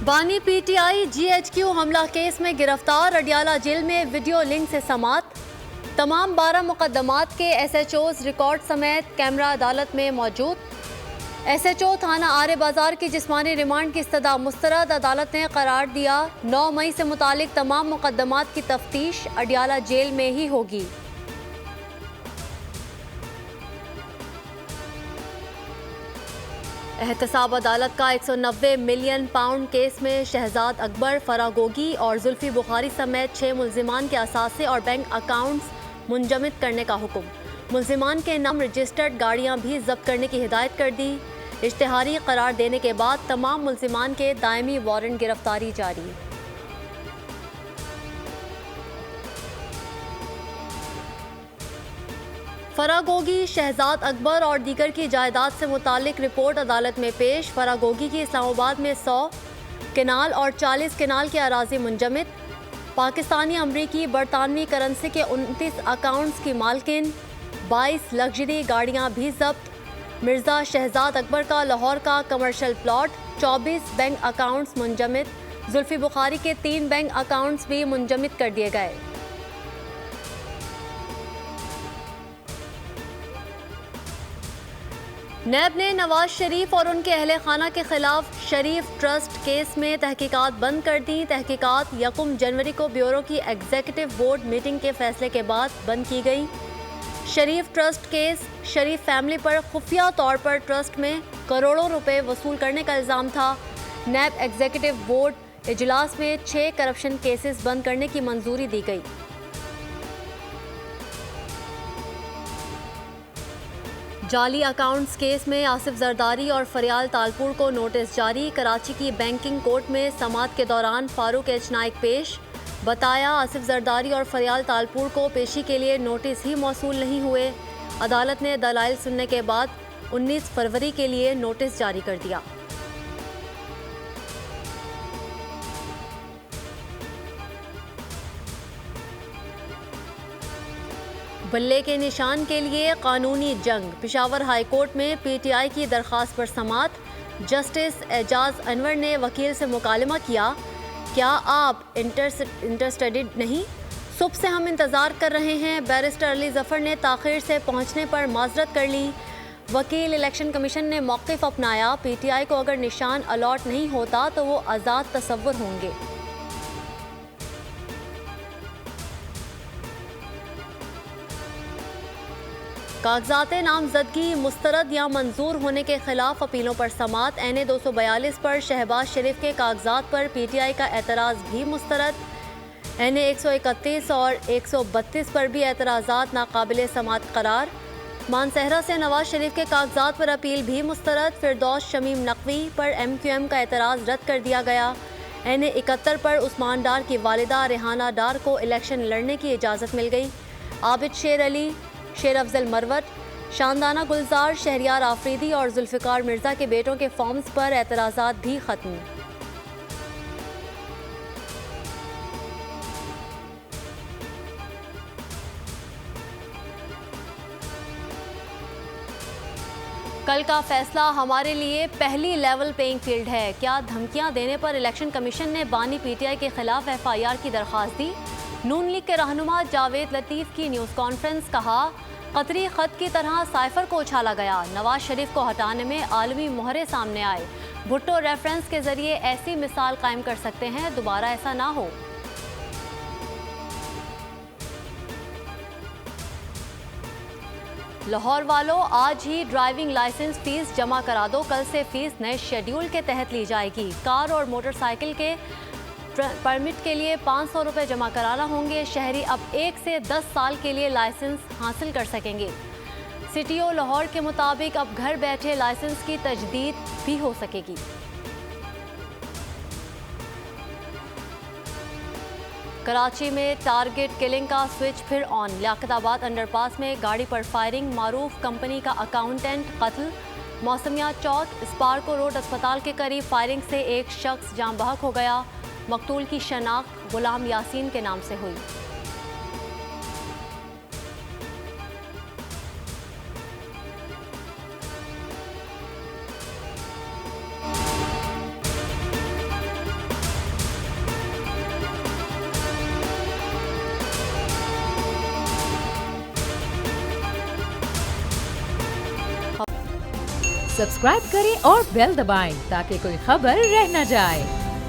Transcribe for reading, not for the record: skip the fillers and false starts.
बानी PTI GHQ हमला case में गिरफ्तार, अडियाला जेल में वीडियो लिंक से समात। तमाम 12 मुकदमात के एसएचओज रिकॉर्ड समेत कैमरा अदालत में मौजूद। एसएचओ थाना आरे बाजार की जिस्मानी रिमांड की इस्तदा मुस्तरद, अदालत ने करार दिया 9 मई से मुतालिक तमाम मुकदमात की तफ्तीश अडियाला जेल में ही होगी। एहतसाब अदालत का 190 मिलियन पाउंड केस में शहजाद अकबर, फरागोगी और जुल्फी बुखारी समेत 6 मुल्जिमान के असासे और बैंक अकाउंट्स मुंजमद करने का हुक्म। मुल्जिमान के नाम रजिस्टर्ड गाड़ियां भी जब्त करने की हिदायत कर दी। इश्तिहारी करार देने के बाद तमाम मुल्जिमान के दायमी वारंट गिरफ्तारी जारी। फरागोगी, शहजाद अकबर और दीगर की जायदाद से मुतालिक रिपोर्ट अदालत में पेश। फरागोगी की इस्लामाबाद में 100 केनाल और 40 केनाल की अराजी मुंजमद। पाकिस्तानी अमरीकी बरतानवी करेंसी के 29 अकाउंट्स की मालकिन, 22 लग्जरी गाड़ियां भी जब्त। मिर्जा शहजाद अकबर का लाहौर का कमर्शियल प्लॉट, 24 बैंक अकाउंट्स मुंजमद। जुल्फी बुखारी के 3 बैंक अकाउंट्स भी मुंजमद कर दिए गए। नैब ने नवाज शरीफ और उनके अहले खाना के खिलाफ शरीफ ट्रस्ट केस में तहकीकात बंद कर दी। तहकीकात 1 जनवरी को ब्यूरो की एग्जीक्यूटिव बोर्ड मीटिंग के फैसले के बाद बंद की गई। शरीफ ट्रस्ट केस, शरीफ फैमिली पर खुफिया तौर पर ट्रस्ट में करोड़ों रुपए वसूल करने का इल्ज़ाम था। नैब एग्जीक्यूटिव बोर्ड इजलास में 6 करप्शन केसेस बंद करने की मंजूरी दी गई। जाली अकाउंट्स केस में आसिफ जरदारी और फरियाल तालपुर को नोटिस जारी। कराची की बैंकिंग कोर्ट में समाअत के दौरान फारूक एच नाइक पेश। बताया, आसिफ जरदारी और फरियाल तालपुर को पेशी के लिए नोटिस ही मौसूल नहीं हुए। अदालत ने दलाइल सुनने के बाद 19 फरवरी के लिए नोटिस जारी कर दिया। बल्ले के निशान के लिए कानूनी जंग, पेशावर हाई कोर्ट में पीटीआई की दरख्वास्त पर समाअत। जस्टिस एजाज अनवर ने वकील से मुकालमा किया, क्या आप इंटरेस्टेड नहीं? सुबह से हम इंतज़ार कर रहे हैं। बैरिस्टर अली जफ़र ने ताख़ीर से पहुंचने पर माजरत कर ली। वकील, इलेक्शन कमीशन ने मौक़िफ़ अपनाया, पीटीआई को अगर निशान अलॉट नहीं होता तो वो आज़ाद तसव्वुर होंगे। कागजात नामजदगी मुस्तरद या मंजूर होने के खिलाफ अपीलों पर समाअत। एन ए 242 पर शहबाज शरीफ के कागजात पर पीटीआई का एतराज़ भी मुस्तरद। एन ए 131 और 132 पर भी एतराज़ात नाकाबिले समाअत करार। मानसहरा से नवाज शरीफ के कागजात पर अपील भी मुस्तरद। फिरदौस शमीम नकवी पर MQM का एतराज़ रद्द कर दिया गया। एन ए 71 पर उस्मान डार की वालिदा रेहाना डार को इलेक्शन लड़ने की इजाज़त मिल गई। आबिद शेर अली, शेर अफजल मरवत, शानदाना गुलजार, शहरियार आफरीदी और जुल्फ़िकार मिर्ज़ा के बेटों के फॉर्म्स पर एतराज़ात भी ख़त्म। कल का फैसला हमारे लिए पहली लेवल पेइंग फील्ड है। क्या धमकियां देने पर इलेक्शन कमीशन ने बानी पीटीआई के खिलाफ FIR की दरख्वास्त दी। नून लीग के रहनुमा जावेद लतीफ़ की न्यूज़ कॉन्फ्रेंस, कहा कतरी ख़त की तरह साइफर को उछाला गया। नवाज शरीफ को हटाने में आलमी मोहरे सामने आए। भुट्टो रेफरेंस के जरिए ऐसी मिसाल कायम कर सकते हैं, दोबारा ऐसा ना हो। लाहौर वालों, आज ही ड्राइविंग लाइसेंस फीस जमा करा दो। कल से फीस नए शेड्यूल के तहत ली जाएगी। कार और मोटरसाइकिल के परमिट के लिए 500 रुपये जमा कराना होंगे। शहरी अब 1 से 10 साल के लिए लाइसेंस हासिल कर सकेंगे। CTO लाहौर के मुताबिक अब घर बैठे लाइसेंस की तजदीद भी हो सकेगी। कराची में टारगेट किलिंग का स्विच फिर ऑन। लियाकताबाद अंडरपास में गाड़ी पर फायरिंग, मारूफ कंपनी का अकाउंटेंट कत्ल। मौसमिया चौक, स्पार्को रोड अस्पताल के करीब फायरिंग से एक शख्स जान बहक हो गया। मकतूल की शनाख्त गुलाम यासीन के नाम से हुई। सब्सक्राइब करें और बेल दबाएं ताकि कोई खबर रह न जाए।